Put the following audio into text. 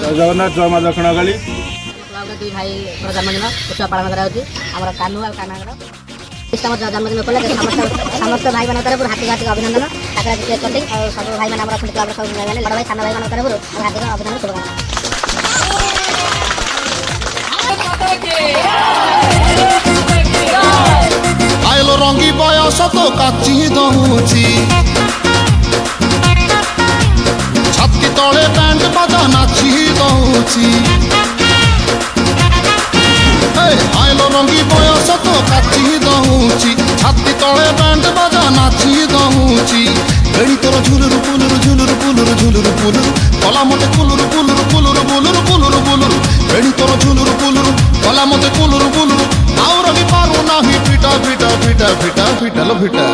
जगन्नाथ जय माँ दक्षिण काली दुई भाई जन्मदिन उत्सव पालन कर कानू और कानागर जन्मदिन उपलक्षे समस्त भाई मान तरफ हार्दिक हार्दिक अभिनंदन सब भाई मैंने क्लब सब बड़ भाई सान भाई मान तरफ हार्दिक अभिनंदन शुभकामना। आइलो रंगी बयस तो काची दौची छाती तले बैंड बाजा नाची दौची आइलो रंगी बयस तो काची दौची छाती तले बैंड बाजा नाची दौची बेड़ी तोर झुलुरु पुलुरु झुलुरु पुलुरु झुलुरु पुलुरु कला मते पुलुरु पुलुरु पुलुरु पुलुरु पुलुरु पुलुरु बेड़ी तोर झुलुरु पुलुरु कला मते पुलुरु पुलुरु आउर भी पारू नाही फिटा फिटा फिटा फिटा फिटा लो फिटा।